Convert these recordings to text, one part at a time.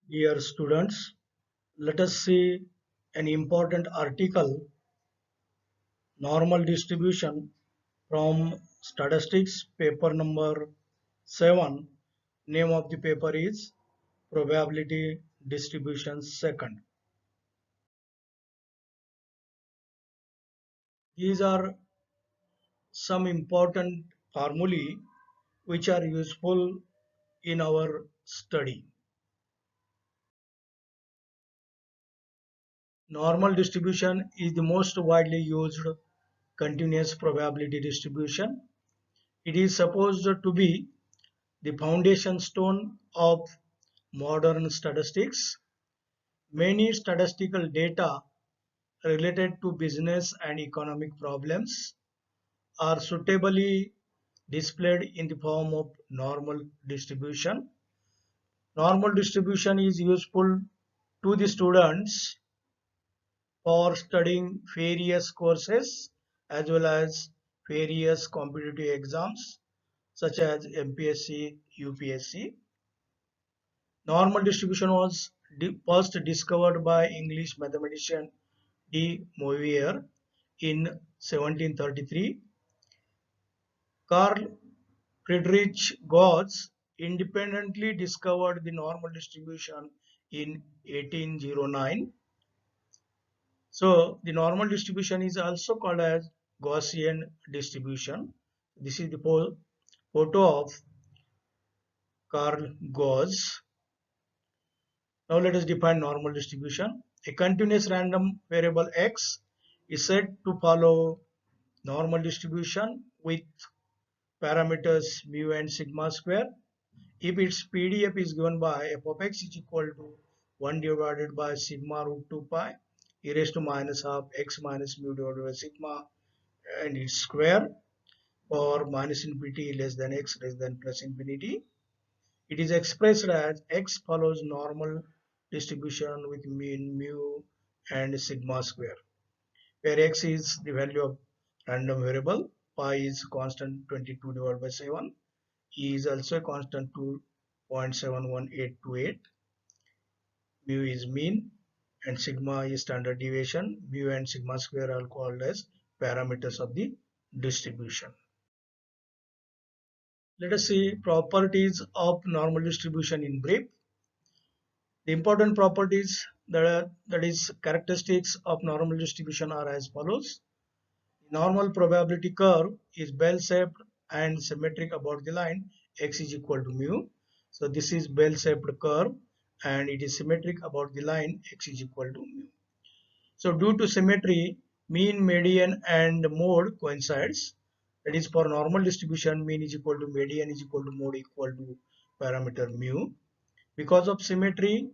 Dear students, let us see an important article, normal distribution from statistics, paper number 7. Name of the paper is probability distribution second. These are some important formulae which are useful in our study. Normal distribution is the most widely used continuous probability distribution. It is supposed to be the foundation stone of modern statistics. Many statistical data related to business and economic problems are suitably displayed in the form of normal distribution. Normal distribution is useful to the students for studying various courses as well as various competitive exams such as MPSC, UPSC. Normal distribution was first discovered by English mathematician de Moivre in 1733. Carl Friedrich Gauss independently discovered the normal distribution in 1809. So the normal distribution is also called as Gaussian distribution. This is the photo of Carl Gauss. Now let us define normal distribution. A continuous random variable x is said to follow normal distribution with parameters mu and sigma square if its PDF is given by f of x is equal to 1 divided by sigma root 2 pi e raised to minus half x minus mu divided by sigma and its square, or minus infinity less than x less than plus infinity. It is expressed as x follows normal distribution with mean mu and sigma square, where x is the value of random variable, pi is constant 22 divided by 7, e is also a constant 2.71828, mu is mean, and sigma is standard deviation. Mu and sigma square are called as parameters of the distribution. Let us see properties of normal distribution in brief. The important properties that is characteristics of normal distribution are as follows. The normal probability curve is bell-shaped and symmetric about the line x is equal to mu. So this is bell-shaped curve and it is symmetric about the line x is equal to mu. So due to symmetry, mean, median and mode coincides. That is, for normal distribution, mean is equal to median is equal to mode equal to parameter mu. Because of symmetry,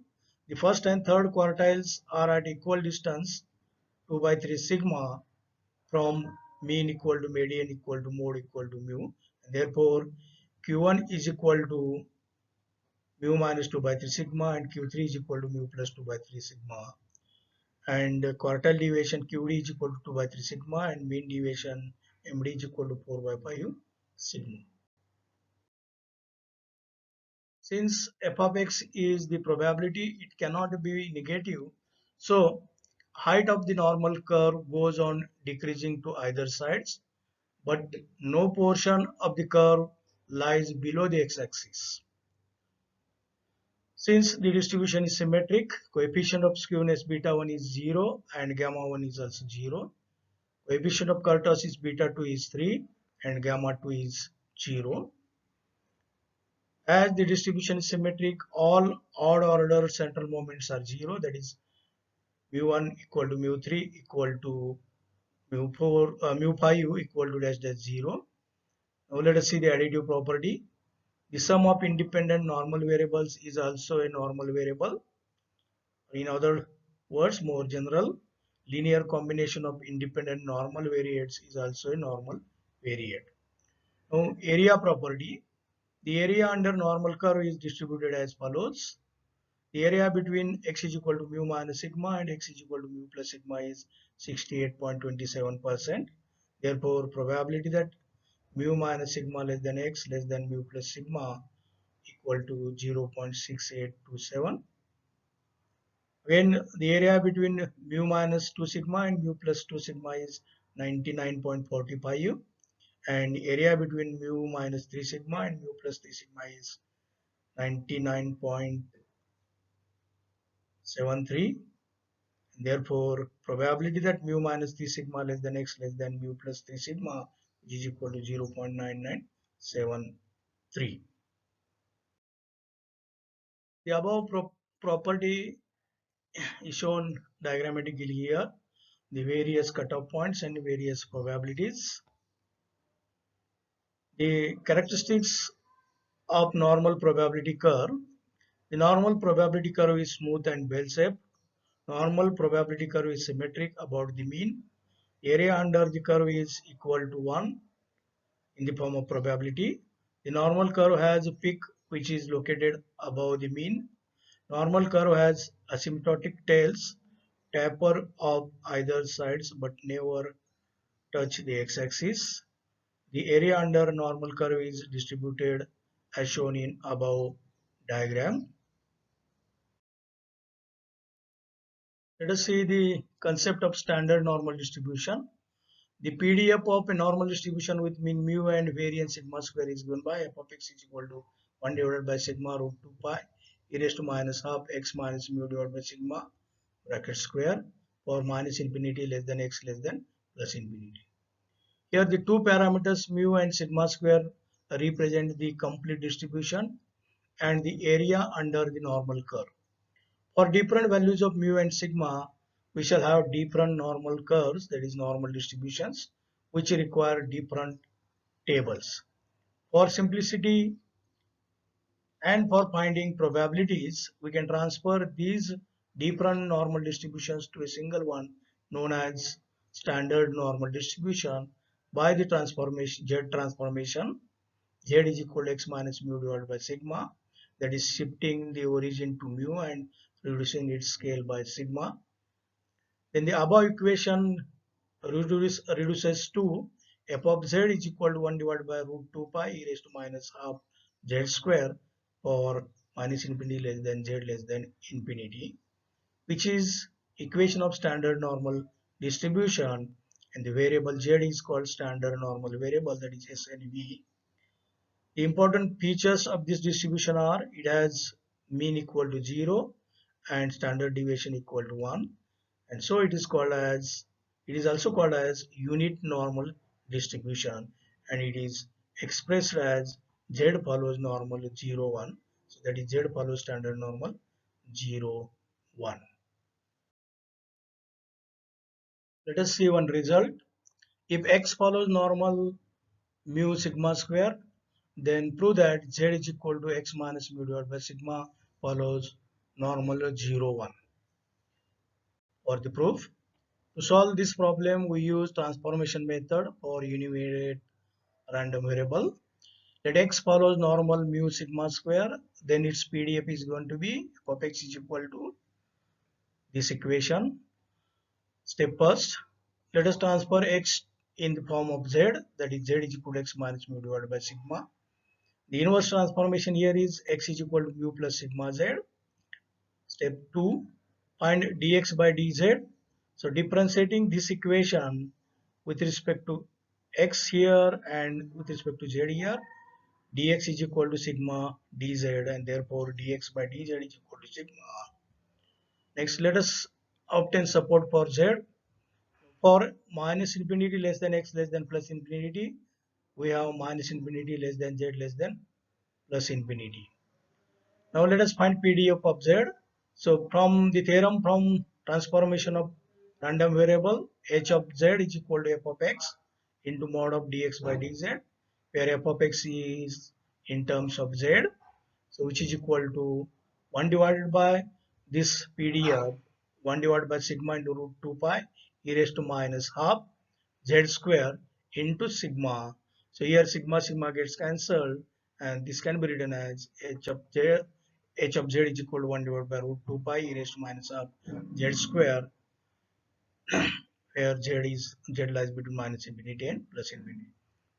the first and third quartiles are at equal distance 2 by 3 sigma from mean equal to median equal to mode equal to mu. Therefore, Q1 is equal to mu minus 2 by 3 sigma and Q3 is equal to mu plus 2 by 3 sigma. And quartile deviation QD is equal to 2 by 3 sigma and mean deviation MD is equal to 4 by 5 sigma. Since f of x is the probability, it cannot be negative. So height of the normal curve goes on decreasing to either sides, but no portion of the curve lies below the x-axis. Since the distribution is symmetric, coefficient of skewness beta 1 is 0 and gamma 1 is also 0. Coefficient of kurtosis beta 2 is 3 and gamma 2 is 0. As the distribution is symmetric, all odd order central moments are 0. That is, mu1 equal to mu3 equal to mu 5 equal to dash dash 0. Now let us see the additive property. The sum of independent normal variables is also a normal variable. In other words, more general, linear combination of independent normal variates is also a normal variate. Now area property. The area under normal curve is distributed as follows. The area between x is equal to mu minus sigma and x is equal to mu plus sigma is 68.27%. Therefore, probability that mu minus sigma less than x less than mu plus sigma equal to 0.6827. when the area between mu minus 2 sigma and mu plus 2 sigma is 99.45, and area between mu minus 3 sigma and mu plus 3 sigma is 99.73. Therefore, probability that mu minus 3 sigma less than x less than mu plus 3 sigma is equal to 0.9973. The above property is shown diagrammatically here, the various cutoff points and various probabilities. The characteristics of normal probability curve. The normal probability curve is smooth and bell-shaped. Normal probability curve is symmetric about the mean. Area under the curve is equal to 1 in the form of probability. The normal curve has a peak which is located above the mean. Normal curve has asymptotic tails, taper of either sides but never touch the x-axis. The area under normal curve is distributed as shown in above diagram. Let us see the concept of standard normal distribution. The PDF of a normal distribution with mean mu and variance sigma square is given by f of x is equal to 1 divided by sigma root 2 pi e raised to minus half x minus mu divided by sigma bracket square for minus infinity less than x less than plus infinity. Here the two parameters mu and sigma square represent the complete distribution and the area under the normal curve. For different values of mu and sigma, we shall have different normal curves, that is normal distributions, which require different tables. For simplicity and for finding probabilities, we can transfer these different normal distributions to a single one known as standard normal distribution by the transformation Z transformation. Z is equal to x minus mu divided by sigma, that is shifting the origin to mu and reducing its scale by sigma. Then the above equation reduces to f of z is equal to 1 divided by root 2 pi e raised to minus half z square for minus infinity less than z less than infinity, which is equation of standard normal distribution, and the variable z is called standard normal variable, that is SNV. The important features of this distribution are it has mean equal to 0 and standard deviation equal to 1, and so it is also called as unit normal distribution, and it is expressed as z follows normal 0 1, so that is z follows standard normal 0 1. Let us see one result. If x follows normal mu sigma square, then prove that z is equal to x minus mu divided by sigma follows normal 0 1. For the proof, to solve this problem we use transformation method for univariate random variable. Let x follows normal mu sigma square, then its PDF is going to be f of x is equal to this equation. Step first, let us transfer x in the form of z, that is z is equal to x minus mu divided by sigma. The inverse transformation here is x is equal to mu plus sigma z. Step 2, find dx by dz. So differentiating this equation with respect to x here and with respect to z here, dx is equal to sigma dz, and therefore dx by dz is equal to sigma. Next, let us obtain support for z. For minus infinity less than x less than plus infinity, we have minus infinity less than z less than plus infinity. Now let us find PDF of z. So from the theorem from transformation of random variable, h of z is equal to f of x into mod of dx by dz, where f of x is in terms of z, so which is equal to 1 divided by this PDF, 1 divided by sigma into root 2 pi e raised to minus half z square into sigma. So here sigma gets cancelled, and this can be written as h of z is equal to 1 divided by root 2 pi e raised to minus half z square, where z lies between minus infinity and plus infinity,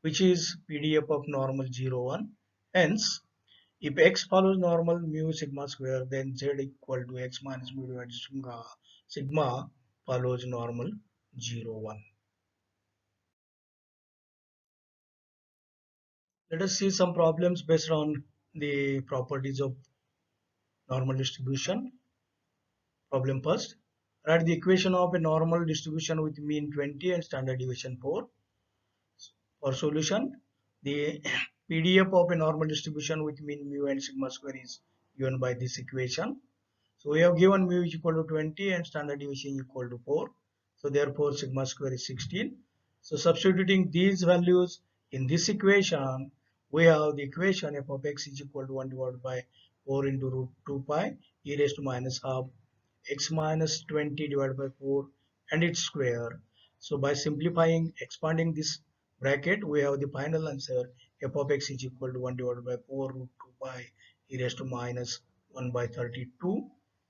which is PDF of normal 0 1. Hence, If x follows normal mu sigma square, then z equal to x minus mu divided sigma. Sigma follows normal 0, 1. Let us see some problems based on the properties of normal distribution. Problem first. Write the equation of a normal distribution with mean 20 and standard deviation 4. For solution, the PDF of a normal distribution with mean mu and sigma square is given by this equation. So we have given mu is equal to 20 and standard deviation is equal to 4. So therefore sigma square is 16. So substituting these values in this equation, we have the equation f of x is equal to 1 divided by 4 into root 2 pi e raised to minus half x minus 20 divided by 4 and its square. So by simplifying, expanding this bracket, we have the final answer f of x is equal to 1 divided by 4 root 2 pi e raised to minus 1 by 32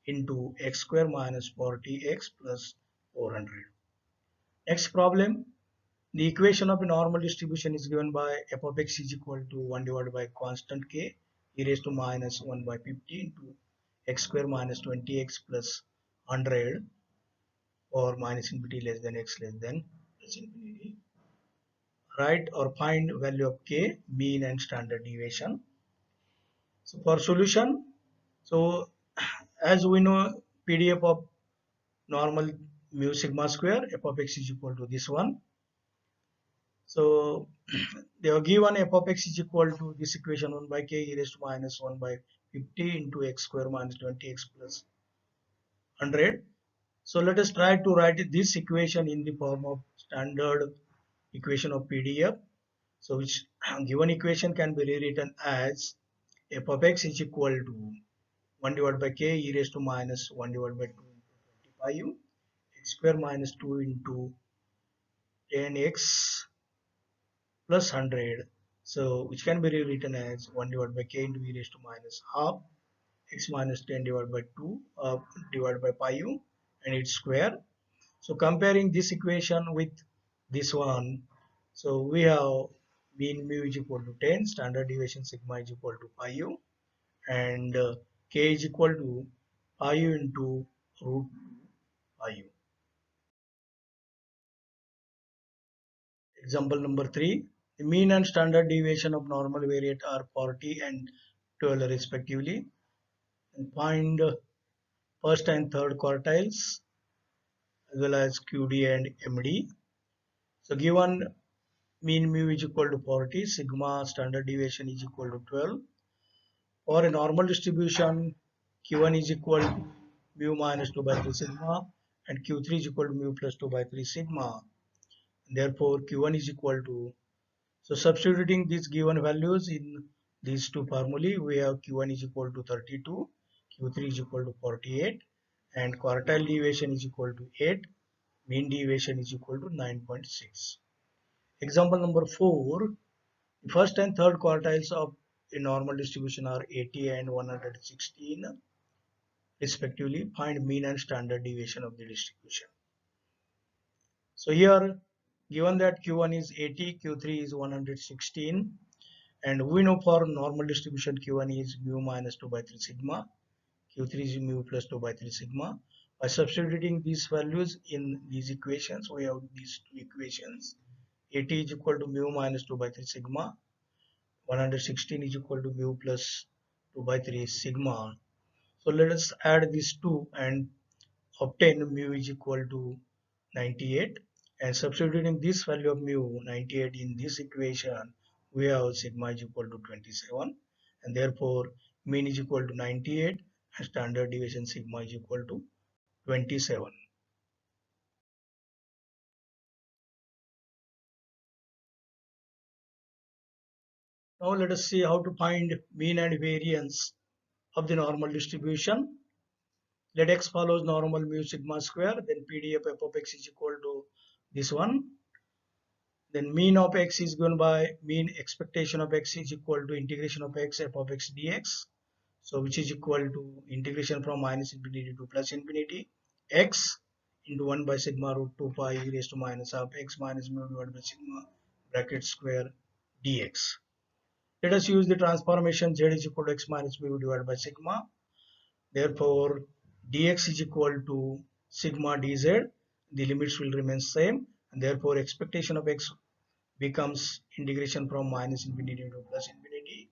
into x square minus 40x plus 400. Next problem. The equation of a normal distribution is given by f of x is equal to 1 divided by constant k e raised to minus 1 by 50 into x square minus 20x plus 100 or minus infinity less than x less than plus infinity. Write or find value of k, mean and standard deviation. So for solution, so as we know, PDF of normal mu sigma square f of x is equal to this one. So they are given f of x is equal to this equation 1 by k e raised to minus 1 by 50 into x square minus 20x plus 100. So let us try to write this equation in the form of standard equation of PDF. So which given equation can be rewritten as f of x is equal to 1 divided by k e raised to minus 1 divided by 2 into 25 x square minus 2 into 10x plus 100. So which can be rewritten as 1 divided by k into e raised to minus half x minus 10 divided by 2 divided by pi u and its square. So comparing this equation with this one, so we have mean mu is equal to 10, standard deviation sigma is equal to pi u, and k is equal to pi u into root pi u. Example number 3. The mean and standard deviation of normal variate are 40 and 12 respectively. And find first and third quartiles as well as QD and MD. So given mean mu is equal to 40, sigma standard deviation is equal to 12. For a normal distribution, Q1 is equal to mu minus 2 by 3 sigma and Q3 is equal to mu plus 2 by 3 sigma. Therefore, Q1 is equal to, so substituting these given values in these two formulae, we have Q1 is equal to 32, Q3 is equal to 48, and quartile deviation is equal to 8, mean deviation is equal to 9.6. Example number 4. The first and third quartiles of a normal distribution are 80 and 116 respectively. Find mean and standard deviation of the distribution. So here, given that Q1 is 80, Q3 is 116, and we know for normal distribution Q1 is mu minus 2 by 3 sigma, Q3 is mu plus 2 by 3 sigma. By substituting these values in these equations, we have these two equations. 80 is equal to mu minus 2 by 3 sigma, 116 is equal to mu plus 2 by 3 sigma. So let us add these two and obtain mu is equal to 98, and substituting this value of mu 98 in this equation, we have sigma is equal to 27, and therefore mean is equal to 98 and standard deviation sigma is equal to 27. Now let us see how to find mean and variance of the normal distribution. Let x follows normal mu sigma square, then PDF f of x is equal to this one. Then mean of x is given by mean expectation of x is equal to integration of x f of x dx. So which is equal to integration from minus infinity to plus infinity x into 1 by sigma root 2 pi e raised to minus half x minus mu divided by sigma bracket square dx. Let us use the transformation z is equal to x minus mu divided by sigma. Therefore, dx is equal to sigma dz. The limits will remain same, and therefore expectation of x becomes integration from minus infinity to plus infinity.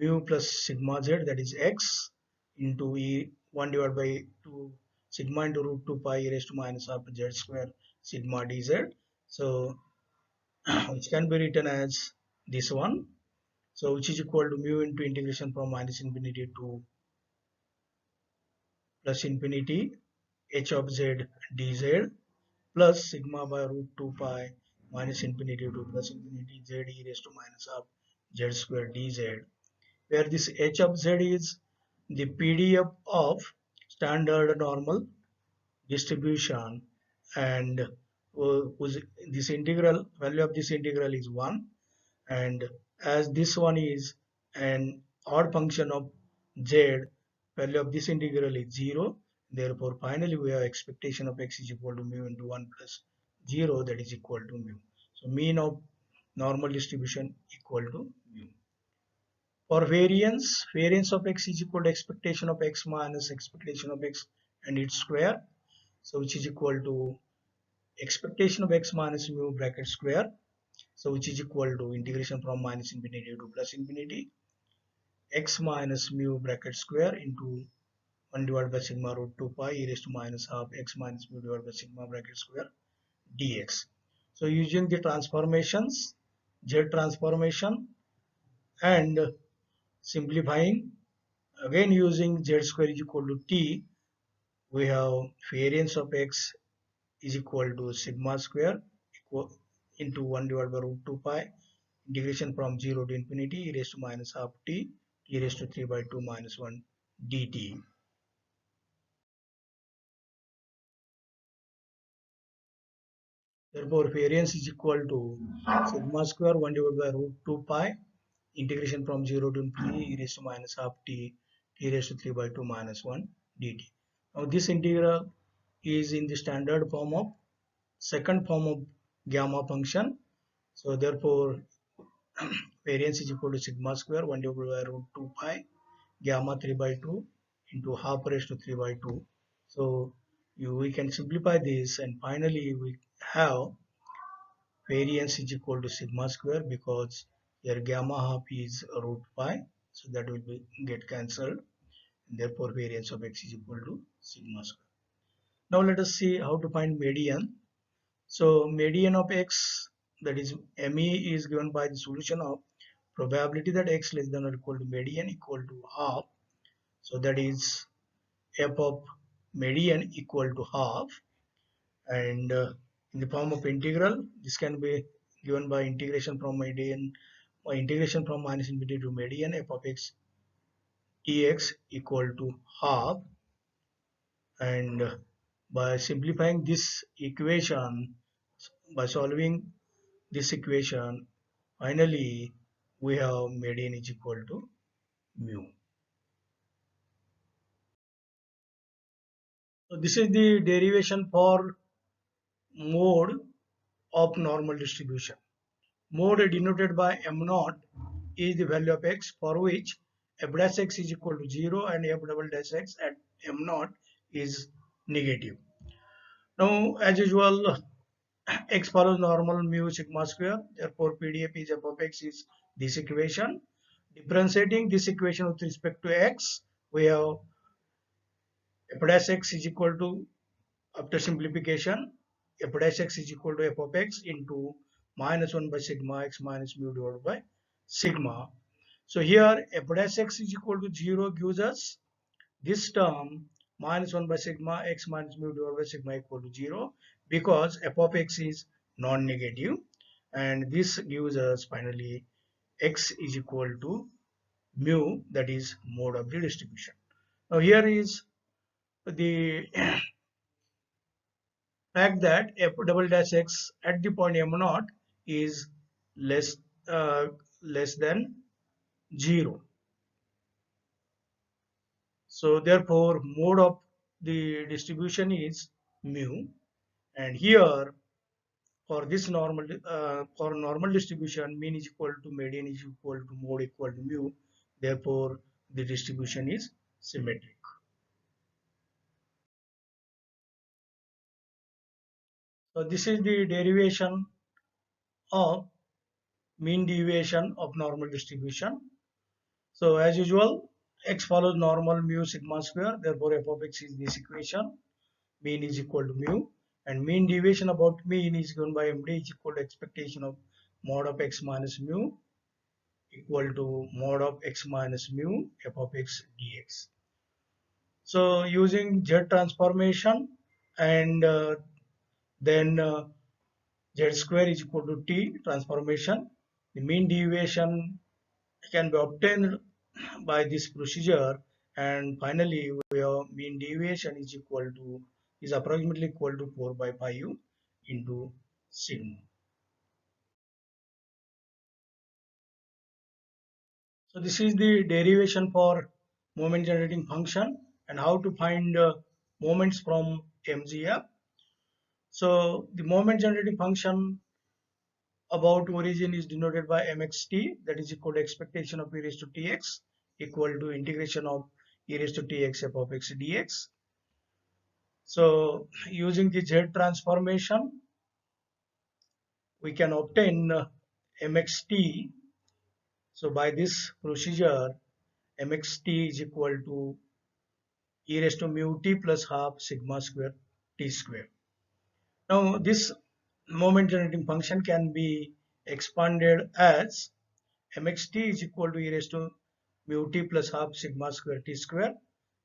Mu plus sigma z, that is x, into e 1 divided by 2 sigma into root 2 pi e raised to minus half z square sigma dz. So which can be written as this one. So which is equal to mu into integration from minus infinity to plus infinity h of z dz plus sigma by root 2 pi minus infinity to plus infinity z e raised to minus half z square dz, where this h of z is the PDF of standard normal distribution, and this integral value of this integral is 1, and as this one is an odd function of z, value of this integral is 0. Therefore finally we have expectation of x is equal to mu into 1 plus 0, that is equal to mu. So mean of normal distribution equal to mu. For variance, variance of x is equal to expectation of x minus expectation of x and its square. So which is equal to expectation of x minus mu bracket square. So which is equal to integration from minus infinity to plus infinity x minus mu bracket square into 1 divided by sigma root 2 pi e raised to minus half x minus mu divided by sigma bracket square dx. So using the transformations, z transformation, and simplifying, again using z square is equal to t, we have variance of x is equal to sigma square equal into 1 divided by root 2 pi integration from 0 to infinity e raised to minus half t e raised to 3 by 2 minus 1 dt. Therefore variance is equal to sigma square 1 divided by root 2 pi integration from 0 to infinity e raised to minus half t e raised to 3 by 2 minus 1 dt. Now this integral is in the standard form of second form of gamma function. So therefore variance is equal to sigma square 1 divided by root 2 pi gamma 3 by 2 into half raised to 3 by 2. So we can simplify this, and finally we have variance is equal to sigma square, because here gamma half is root pi, so that will be get cancelled, and therefore variance of x is equal to sigma square. Now let us see how to find median. So median of x, that is ME, is given by the solution of probability that x less than or equal to median equal to half. So that is f of median equal to half, and in the form of integral, this can be given by integration from median or integration from minus infinity to median f of x dx equal to half, and by simplifying this equation, by solving this equation, finally we have median is equal to mu. So this is the derivation for mode of normal distribution. Mode denoted by m naught is the value of x for which f dash x is equal to 0 and f double dash x at m naught is negative. Now as usual, x follows normal mu sigma square, therefore PDF is f of x is this equation. Differentiating this equation with respect to x, we have f dash x is equal to, after simplification, f dash x is equal to f of x into minus 1 by sigma x minus mu divided by sigma. So here f dash x is equal to 0 gives us this term minus 1 by sigma x minus mu divided by sigma equal to 0, because f of x is non-negative, and this gives us finally x is equal to mu, that is mode of the distribution. Now here is the fact that f double dash x at the point m naught is less less than 0. So therefore mode of the distribution is mu, and here for this normal distribution, mean is equal to median is equal to mode equal to mu. Therefore, the distribution is symmetric. So this is the derivation of mean deviation of normal distribution. So as usual, x follows normal mu sigma square. Therefore, f of x is this equation. Mean is equal to mu, and mean deviation about mean is given by md is equal to expectation of mod of x minus mu equal to mod of x minus mu f of x dx. So using z transformation and then z square is equal to t transformation, the mean deviation can be obtained by this procedure, and finally where mean deviation is approximately equal to 4 by 5 into sigma. So this is the derivation for moment generating function and how to find moments from MGF. So the moment generating function about origin is denoted by mxt, that is equal to expectation of e raised to tx equal to integration of e raised to tx f of x dx. So using the z transformation, we can obtain mxt. So by this procedure, mxt is equal to e raised to mu t plus half sigma square t square. Now this moment generating function can be expanded as mxt is equal to e raised to mu t plus half sigma square t square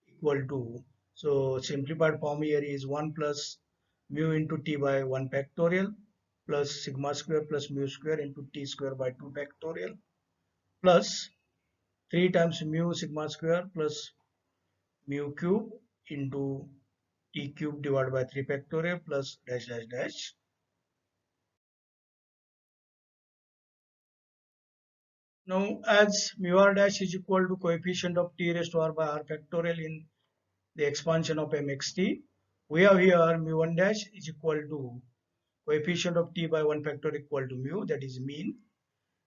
equal to, so simplified form here is 1 plus mu into t by 1 factorial plus sigma square plus mu square into t square by 2 factorial plus 3 times mu sigma square plus mu cube into t cube divided by 3 factorial plus dash dash dash. Now as mu r dash is equal to coefficient of t raised to r by r factorial in the expansion of mxt, we have here mu 1 dash is equal to coefficient of t by 1 factor equal to mu, that is mean.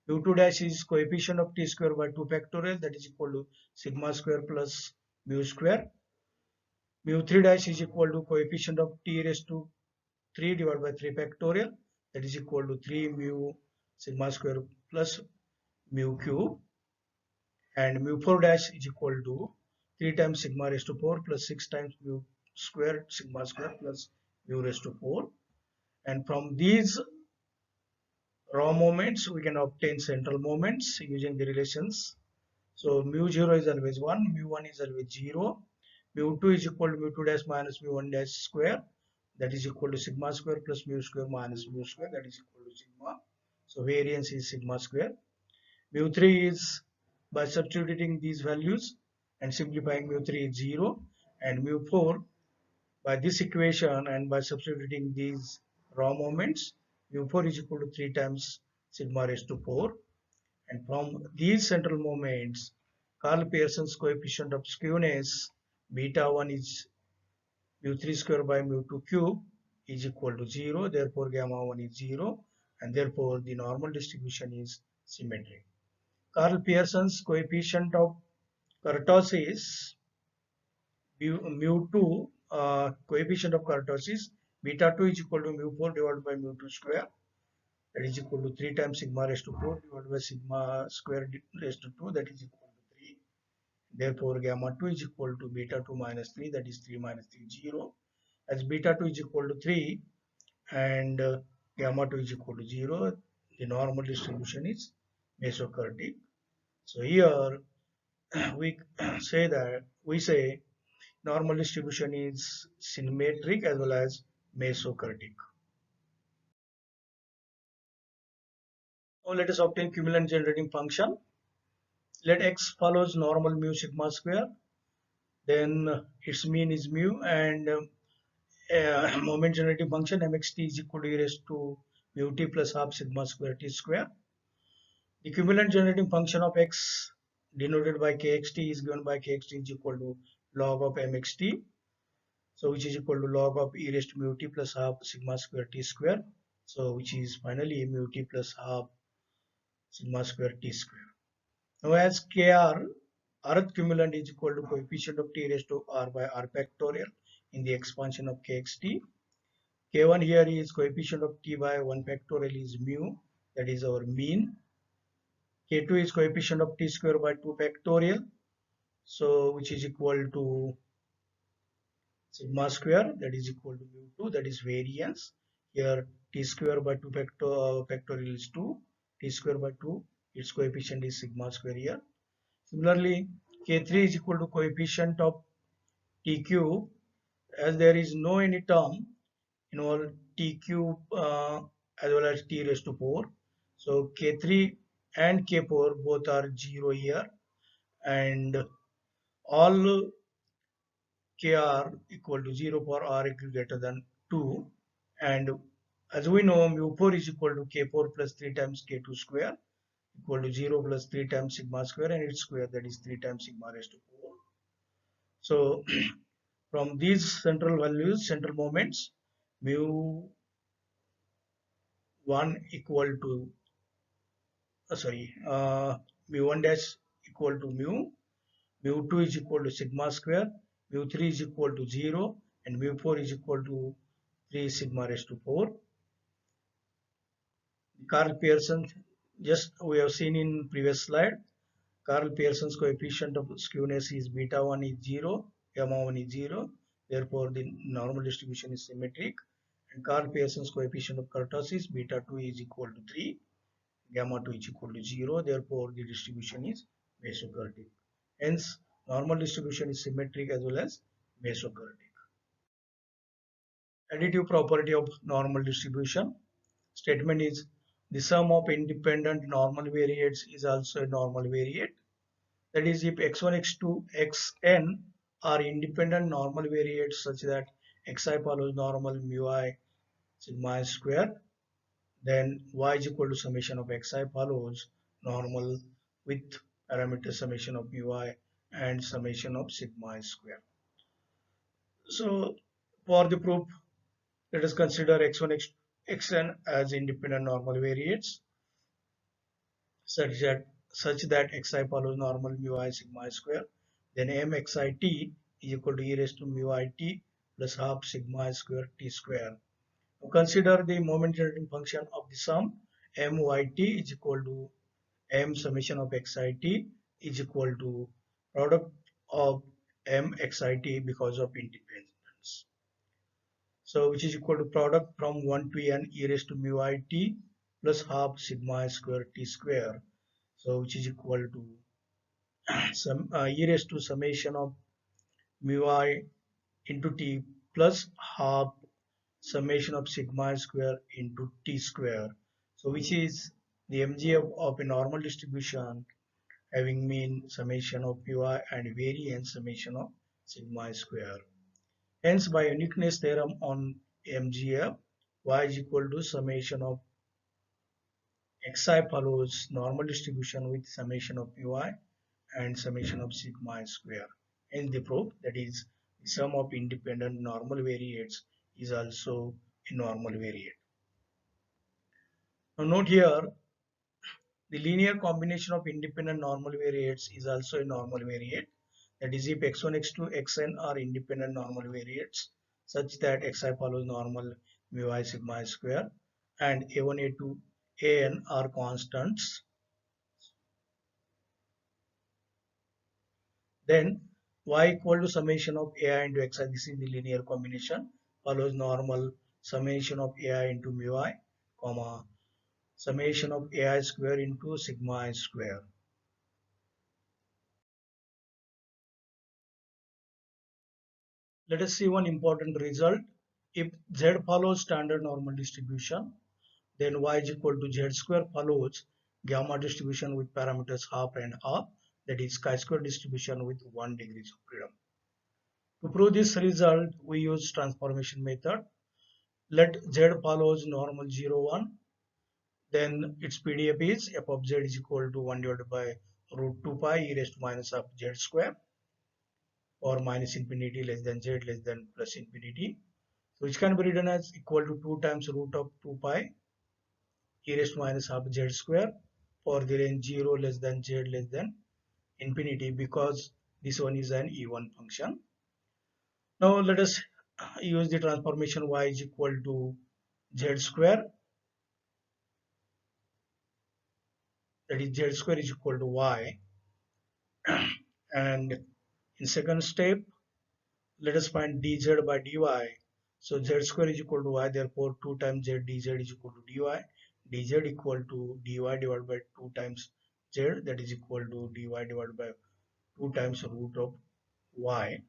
Mu 2 dash is coefficient of t square by 2 factorial, that is equal to sigma square plus mu square. Mu 3 dash is equal to coefficient of t raised to 3 divided by 3 factorial, that is equal to 3 mu sigma square plus mu cube. And mu 4 dash is equal to 3 times sigma raised to 4 plus 6 times mu square sigma square plus mu raised to 4. And from these raw moments we can obtain central moments using the relations. So mu 0 is always 1, mu 1 is always 0, mu 2 is equal to mu 2 dash minus mu 1 dash square, that is equal to sigma square plus mu square minus mu square, that is equal to sigma. So variance is sigma square. Mu 3 is, by substituting these values and simplifying, mu 3 is 0, and mu 4 by this equation and by substituting these raw moments, mu 4 is equal to 3 times sigma raised to 4. And from these central moments, Karl Pearson's coefficient of skewness beta 1 is mu 3 square by mu 2 cube is equal to 0. Therefore, gamma 1 is 0, and therefore the normal distribution is symmetric. Karl Pearson's coefficient of kurtosis mu 2 coefficient of kurtosis beta 2 is equal to mu 4 divided by mu 2 square, that is equal to 3 times sigma raised to 4 divided by sigma square raised to 2, that is equal to 3. Therefore, gamma 2 is equal to beta 2 minus 3, that is 3 minus 3 0. As beta 2 is equal to 3 and gamma 2 is equal to 0, the normal distribution is mesokurtic. So here we say normal distribution is symmetric as well as mesokurtic. Now let us obtain cumulant generating function. Let x follows normal mu sigma square, then its mean is mu, and moment generating function mxt is equal to e raised to mu t plus half sigma square t square. The cumulant generating function of x denoted by kxt is given by kxt is equal to log of mxt, so which is equal to log of e raised to mu t plus half sigma square t square. So which is finally mu t plus half sigma square t square. Now as Kr, rth cumulant is equal to coefficient of t raised to r by r factorial in the expansion of kxt. K1 here is coefficient of t by 1 factorial is mu, that is our mean. K2 is coefficient of t square by 2 factorial, so which is equal to sigma square, that is equal to mu2, that is variance. Here t square by 2 factorial is 2, t square by 2, its coefficient is sigma square here. Similarly, K3 is equal to coefficient of t cube, as there is no any term involve t cube as well as t raised to 4. So K3 and K4 both are 0 here, and all Kr equal to 0 for r equal greater than 2, and as we know mu4 is equal to K4 plus 3 times K2 square equal to 0 plus 3 times sigma square and its square, that is 3 times sigma raised to 4. So from these central values, central moments, mu1 equal to mu1 dash equal to mu2 is equal to sigma square, mu3 is equal to 0, and mu4 is equal to 3 sigma raised to 4. Carl Pearson, just we have seen in previous slide, Carl Pearson's coefficient of skewness is beta 1 is 0, gamma 1 is 0, therefore the normal distribution is symmetric, and Carl Pearson's coefficient of kurtosis beta 2 is equal to 3, gamma 2 is equal to 0, therefore the distribution is mesokurtic. Hence, normal distribution is symmetric as well as mesokurtic. Additive property of normal distribution. Statement is the sum of independent normal variates is also a normal variate. That is, if x1, x2, xn are independent normal variates such that xi follows normal mu I sigma I square, then y is equal to summation of xi follows normal with parameter summation of mu I and summation of sigma I square. So for the proof, let us consider x1, xn as independent normal variates such that xi follows normal mu I sigma I square. Then mxit is equal to e raised to mu it plus half sigma I square t square. Now consider the moment generating function of the sum. Myt is equal to m summation of xit is equal to product of mxit because of independence. So which is equal to product from 1 to n e raised to mu it plus half sigma I square t square. So which is equal to some e raised to summation of mu I into t plus half summation of sigma square into t square. So which is the MGF of a normal distribution having mean summation of mu I and variance summation of sigma square. Hence by uniqueness theorem on MGF, y is equal to summation of xi follows normal distribution with summation of mu I and summation of sigma square. Hence the proof, that is the sum of independent normal variates is also a normal variate. Now note here, the linear combination of independent normal variates is also a normal variate. That is, if x1, x2, xn are independent normal variates such that xi follows normal mu I sigma square and a1, a2, an are constants, then y equal to summation of ai into xi, this is the linear combination, follows normal summation of ai into mu I, comma summation of ai square into sigma I square. Let us see one important result. If z follows standard normal distribution, then y is equal to z square follows gamma distribution with parameters half and half, that is chi-square distribution with 1 degree of freedom. To prove this result, we use transformation method. Let z follows normal 0, 1. Then its PDF is f of z is equal to 1 divided by root 2 pi e raised to minus of z square, or minus infinity less than z less than plus infinity. So which can be written as equal to 2 times root of 2 pi e raised to minus half z square for the range 0 less than z less than infinity, because this one is an even function. Now let us use the transformation y is equal to z square, that is z square is equal to y. And in second step, let us find dz by dy. So z square is equal to y, therefore 2 times z dz is equal to dy. Dz equal to dy divided by 2 times z, that is equal to dy divided by 2 times root of y,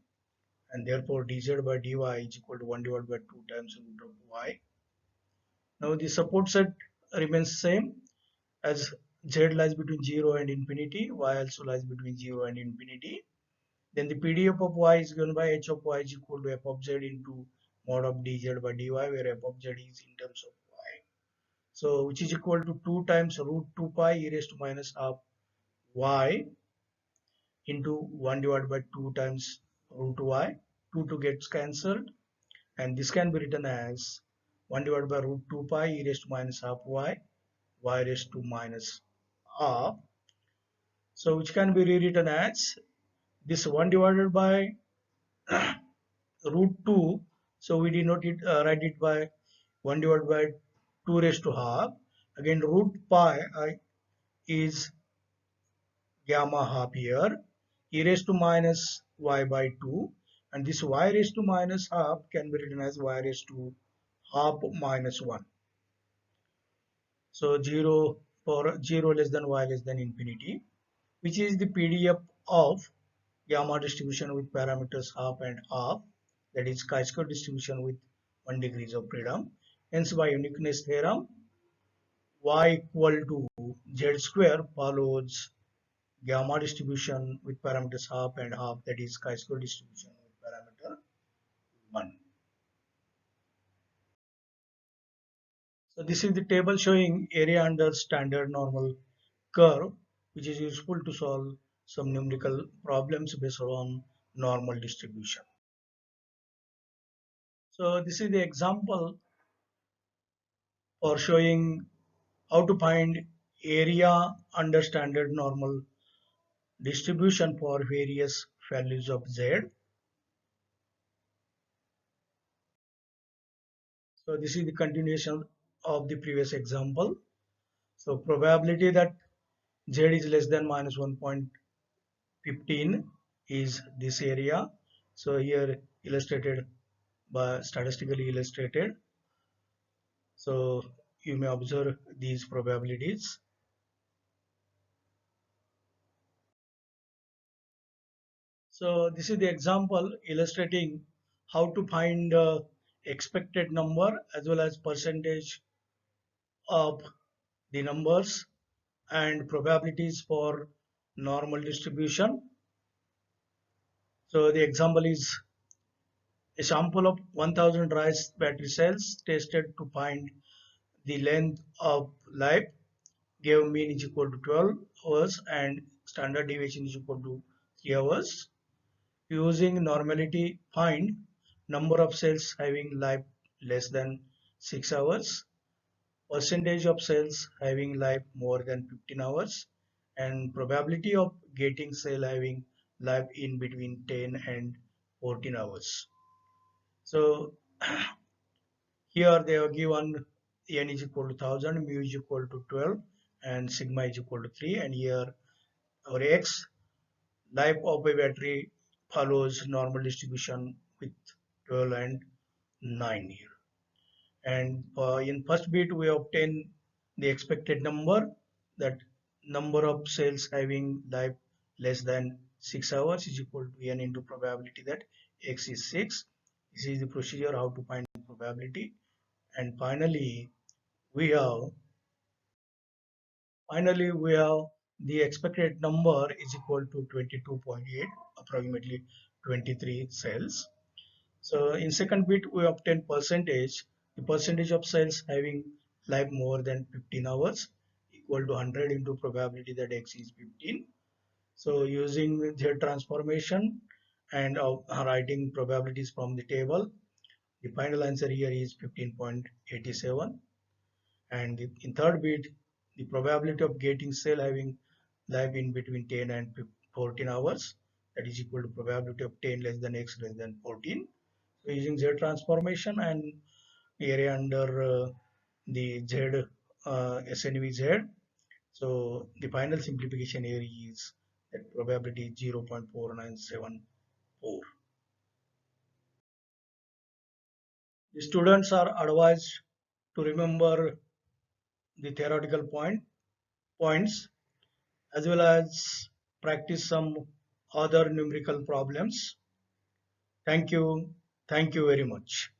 and therefore dz by dy is equal to 1 divided by 2 times root of y. Now the support set remains same, as z lies between 0 and infinity, y also lies between 0 and infinity. Then the PDF of y is given by h of y is equal to f of z into mod of dz by dy, where f of z is in terms of y. So which is equal to 2 times root 2 pi e raised to minus half y into 1 divided by 2 times root y. 2 gets cancelled, and this can be written as 1 divided by root 2 pi e raised to minus half y raised to minus half. So which can be rewritten as this 1 divided by root 2. So we denote it, write it by 1 divided by 2 raised to half. Again root pi is gamma half here, e raised to minus y by 2, and this y raised to minus half can be written as y raised to half minus 1. So 0 for 0 less than y less than infinity, which is the PDF of gamma distribution with parameters half and half, that is chi-square distribution with 1 degrees of freedom. Hence by uniqueness theorem, y equal to z square follows gamma distribution with parameters half and half, that is chi-square distribution with parameter 1. So this is the table showing area under standard normal curve, which is useful to solve some numerical problems based on normal distribution. So this is the example for showing how to find area under standard normal distribution for various values of z. So this is the continuation of the previous example. So probability that z is less than minus 1.15 is this area. So here illustrated by statistically illustrated. So you may observe these probabilities. So this is the example illustrating how to find expected number as well as percentage of the numbers and probabilities for normal distribution. So the example is a sample of 1000 rice battery cells tested to find the length of life, gave mean is equal to 12 hours and standard deviation is equal to 3 hours. Using normality, find number of cells having life less than 6 hours, percentage of cells having life more than 15 hours, and probability of getting cell having life in between 10 and 14 hours. So here they are given n is equal to 1000, mu is equal to 12, and sigma is equal to 3, and here our x, life of a battery, follows normal distribution with 12 and 9 here. And in first bit we obtain the expected number, that number of cells having life less than 6 hours is equal to n into probability that x is 6. This is the procedure how to find probability. And finally we have the expected number is equal to 22.8, approximately 23 cells. So in second bit we obtain percentage, the percentage of cells having life more than 15 hours equal to 100 into probability that x is 15. So using Z transformation and writing probabilities from the table, the final answer here is 15.87. And in third bit, the probability of getting cell having life in between 10 and 14 hours, that is equal to probability of 10 less than x less than 14. So using Z transformation and area under the Z SNV Z. So the final simplification area is that probability is 0.4974. The students are advised to remember the theoretical points as well as practice some other numerical problems. Thank you. Thank you very much.